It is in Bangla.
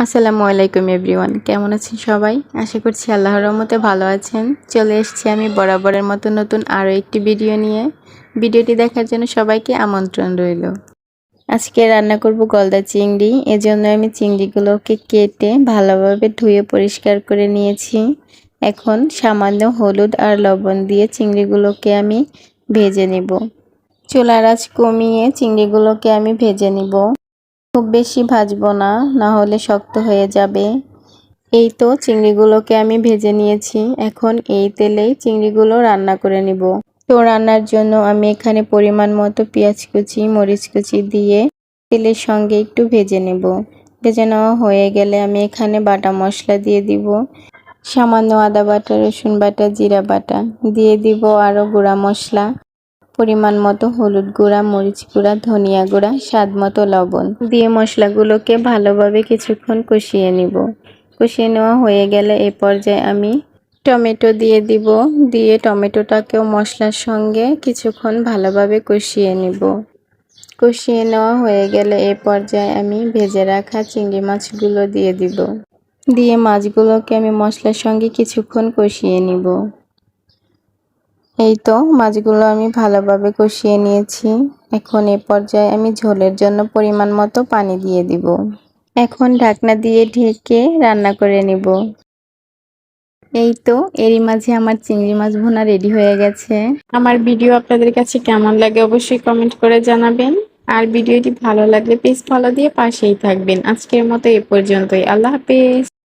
আসসালামু আলাইকুম এভরিওয়ান, কেমন আছেন সবাই? আশা করছি আল্লাহর রহমতে ভালো আছেন। চলে এসেছি আমি বরাবরের মতো নতুন আরও একটি ভিডিও নিয়ে। ভিডিওটি দেখার জন্য সবাইকে আমন্ত্রণ রইল। আজকে রান্না করব গলদা চিংড়ি। এজন্য আমি চিংড়িগুলোকে কেটে ভালোভাবে ধুয়ে পরিষ্কার করে নিয়েছি। এখন সামান্য হলুদ আর লবণ দিয়ে চিংড়িগুলোকে আমি ভেজে নিব। চুলার আঁচ কমিয়ে চিংড়িগুলোকে আমি ভেজে নিব। খুব বেশি ভাজবো না, না হলে শক্ত হয়ে যাবে। এই তো চিংড়িগুলোকে আমি ভেজে নিয়েছি। এখন এই তেলেই চিংড়িগুলো রান্না করে নিব। তো রান্নার জন্য আমি এখানে পরিমাণ মতো পেঁয়াজ কুচি, মরিচ কুচি দিয়ে তেলের সঙ্গে একটু ভেজে নেব। ভেজে নেওয়া হয়ে গেলে আমি এখানে বাটা মশলা দিয়ে দিব। সামান্য আদা বাটা, রসুন বাটা, জিরা বাটা দিয়ে দিব, আরও গুঁড়া মশলা, পরিমাণ মতো হলুদ গুঁড়া, মরিচ গুঁড়া, ধনিয়া গুঁড়া, স্বাদ মতো লবণ দিয়ে মশলাগুলোকে ভালোভাবে কিছুক্ষণ কষিয়ে নিব। কষিয়ে নেওয়া হয়ে গেলে এ পর্যায়ে আমি টমেটো দিয়ে দিব। দিয়ে টমেটোটাকেও মশলার সঙ্গে কিছুক্ষণ ভালোভাবে কষিয়ে নিব। কষিয়ে নেওয়া হয়ে গেলে এ পর্যায়ে আমি ভেজে রাখা চিংড়ি মাছগুলো দিয়ে দিব। দিয়ে মাছগুলোকে আমি মশলার সঙ্গে কিছুক্ষণ কষিয়ে নিব। এই তো মাছগুলো আমি ভালোভাবে কষিয়ে নিয়েছি। এখন এ পর্যায়ে আমি ঝোলের জন্য পরিমাণ মতো পানি দিয়ে দিব। এখন ঢাকনা দিয়ে ঢেকে রান্না করে নিব। এই তো এরই মাঝে আমার চিংড়ি মাছ ভুনা রেডি হয়ে গেছে। আমার ভিডিও আপনাদের কাছে কেমন লাগে অবশ্যই কমেন্ট করে জানাবেন। আর ভিডিওটি ভালো লাগলে প্লিজ ফলো দিয়ে পাশেই থাকবেন। আজকের মতো এ পর্যন্তই। আল্লাহ হাফেজ।